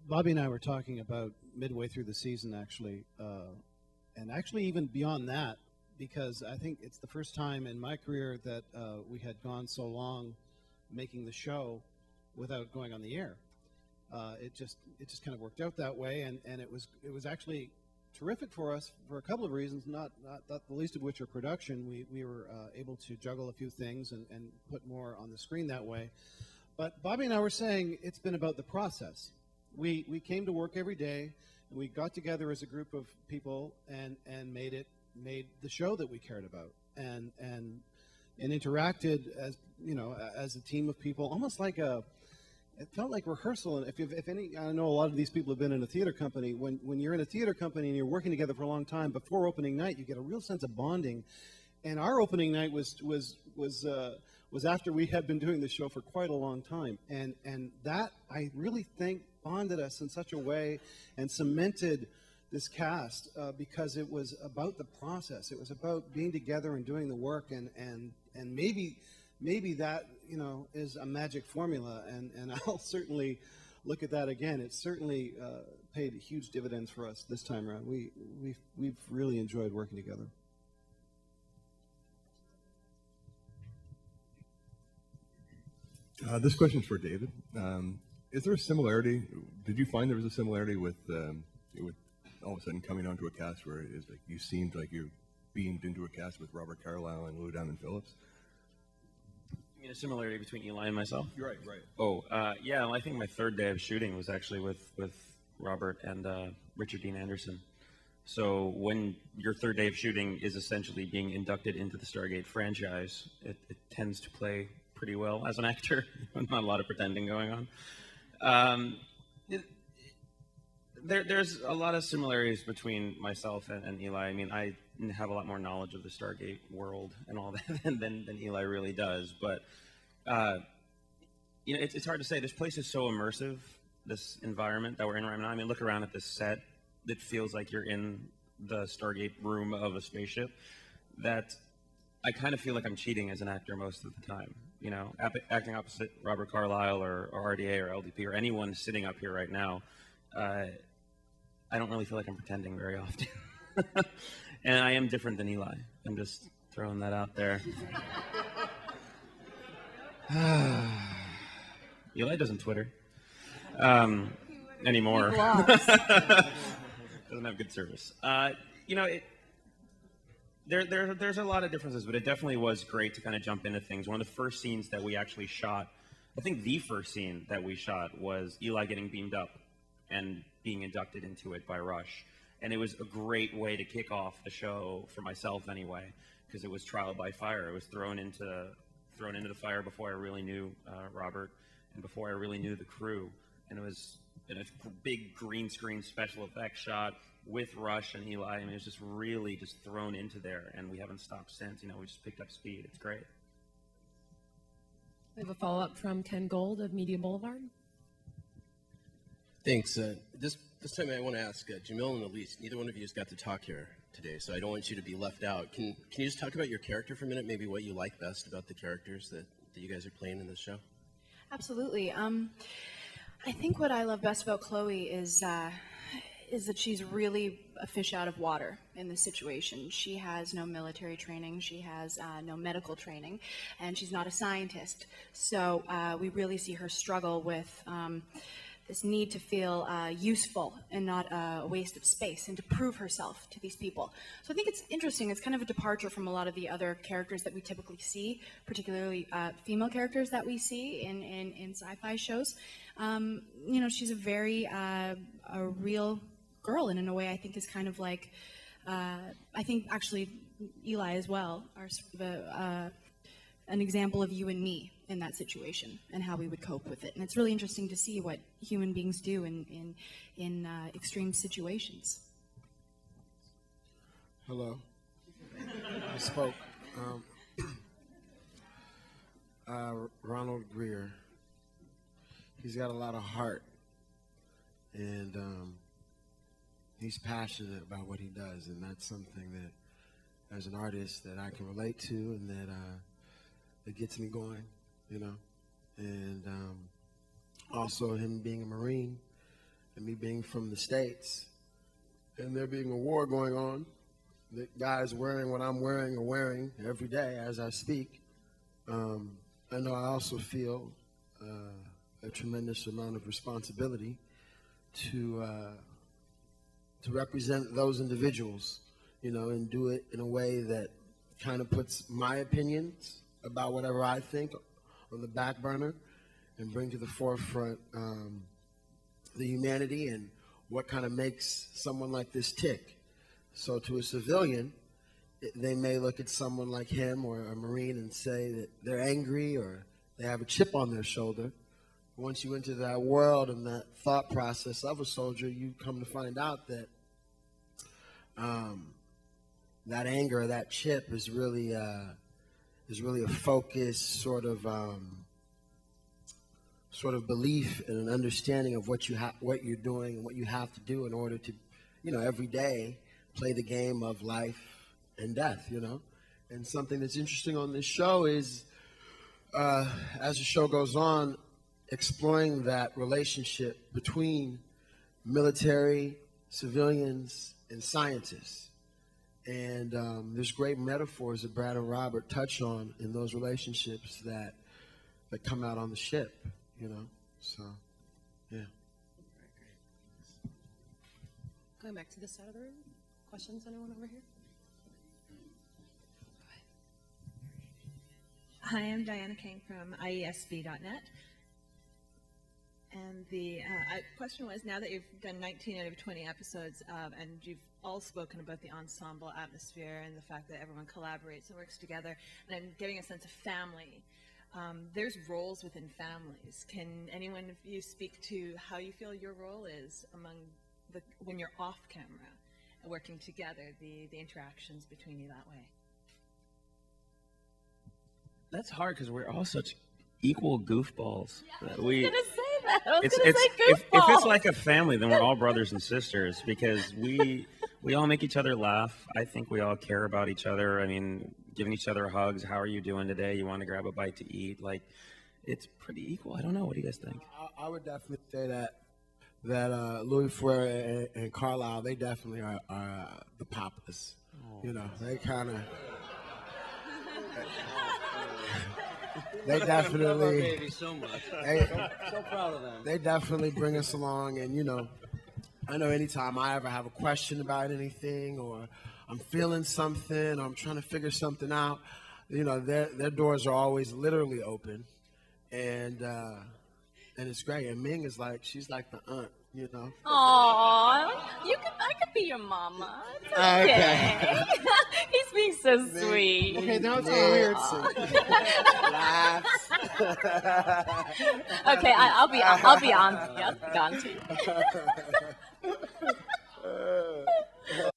Bobby and I were talking about midway through the season, actually, and actually even beyond that, because I think it's the first time in my career that we had gone so long making the show without going on the air. It just kind of worked out that way, and it was actually terrific for us for a couple of reasons, not the least of which are production. We were able to juggle a few things and put more on the screen that way. But Bobby and I were saying it's been about the process. We came to work every day, and we got together as a group of people and made the show that we cared about, and interacted as a team of people, almost like it felt like rehearsal. And if any, I know a lot of these people have been in a theater company. When you're in a theater company and you're working together for a long time, before opening night, you get a real sense of bonding. And our opening night was after we had been doing the show for quite a long time, and that, I really think, bonded us in such a way and cemented this cast, because it was about the process. It was about being together and doing the work, and maybe that is a magic formula, and I'll certainly look at that again. It certainly paid huge dividends for us this time around. We've really enjoyed working together. This question is for David. Is there a similarity? Did you find there was a similarity with all of a sudden coming onto a cast where it is like you seemed like you beamed into a cast with Robert Carlyle and Lou Diamond Phillips? You mean a similarity between Eli and myself? Right. Oh, yeah. Well, I think my third day of shooting was actually with Robert and Richard Dean Anderson. So when your third day of shooting is essentially being inducted into the Stargate franchise, it tends to play pretty well as an actor. Not a lot of pretending going on. There's a lot of similarities between myself and Eli. I mean, I have a lot more knowledge of the Stargate world and all that than Eli really does. But it's hard to say. This place is so immersive. This environment that we're in right now. I mean, look around at this set. It feels like you're in the Stargate room of a spaceship. That I kind of feel like I'm cheating as an actor most of the time. Acting opposite Robert Carlyle or RDA or LDP or anyone sitting up here right now. I don't really feel like I'm pretending very often. And I am different than Eli. I'm just throwing that out there. Eli doesn't Twitter anymore. Doesn't have good service. There's a lot of differences, but it definitely was great to kind of jump into things. One of the first scenes that we actually shot, I think the first scene that we shot, was Eli getting beamed up and being inducted into it by Rush. And it was a great way to kick off the show, for myself anyway, because it was trial by fire. It was thrown into the fire before I really knew Robert and before I really knew the crew. And it was in a big green screen special effects shot with Rush and Eli. I mean, it was just really just thrown into there, and we haven't stopped since. We just picked up speed. It's great. We have a follow-up from Ken Gold of Media Boulevard. Thanks. This time I want to ask Jamil and Elyse. Neither one of you has got to talk here today, so I don't want you to be left out. Can you just talk about your character for a minute? Maybe what you like best about the characters that you guys are playing in this show? Absolutely. I think what I love best about Chloe is that she's really a fish out of water in this situation. She has no military training, she has no medical training, and she's not a scientist. So we really see her struggle with this need to feel useful and not a waste of space, and to prove herself to these people. So I think it's interesting. It's kind of a departure from a lot of the other characters that we typically see, particularly female characters that we see in sci-fi shows. She's a very a real girl, and in a way I think is kind of like, I think actually Eli as well are sort of an example of you and me in that situation and how we would cope with it. And it's really interesting to see what human beings do in extreme situations. Hello. I spoke. Ronald Greer. He's got a lot of heart, and he's passionate about what he does, and that's something that, as an artist, that I can relate to, and that gets me going, and also him being a Marine, and me being from the States, and there being a war going on, the guys wearing what I'm wearing or wearing every day as I speak, I know I also feel a tremendous amount of responsibility to represent those individuals, and do it in a way that kind of puts my opinions about whatever I think on the back burner and bring to the forefront the humanity and what kind of makes someone like this tick. So to a civilian, they may look at someone like him or a Marine and say that they're angry or they have a chip on their shoulder. Once you enter that world and that thought process of a soldier, you come to find out that that anger, that chip, is really a focused sort of belief and an understanding of what you're doing and what you have to do in order to, every day play the game of life and death. And something that's interesting on this show is, as the show goes on, exploring that relationship between military, civilians, and scientists. And there's great metaphors that Brad and Robert touch on in those relationships that come out on the ship, So, yeah. Going back to this side of the room. Questions, anyone over here? Hi, I'm Diana King from IESB.net. And the question was, now that you've done 19 out of 20 episodes, and you've all spoken about the ensemble atmosphere and the fact that everyone collaborates and works together, and I'm getting a sense of family. There's roles within families. Can anyone of you speak to how you feel your role is when you're off camera, working together, the interactions between you that way? That's hard because we're all such equal goofballs. I was going to say that. I was It's, going to say it's goofball. if it's like a family, then we're all brothers and sisters because we all make each other laugh. I think we all care about each other. I mean, giving each other hugs. How are you doing today? You want to grab a bite to eat? Like, it's pretty equal. I don't know. What do you guys think? I would definitely say that Louis Ferreira and Carlyle, they definitely are the papas. They kind of. They definitely love our baby so much. So proud of them. They definitely bring us along, and I know anytime I ever have a question about anything, or I'm feeling something, or I'm trying to figure something out, their doors are always literally open, and it's great. And Ming is she's like the aunt, Aww, I could be your mama. It's okay. He's being so sweet. Okay, now it's all weird. Laughs. Okay, I'll be on to you.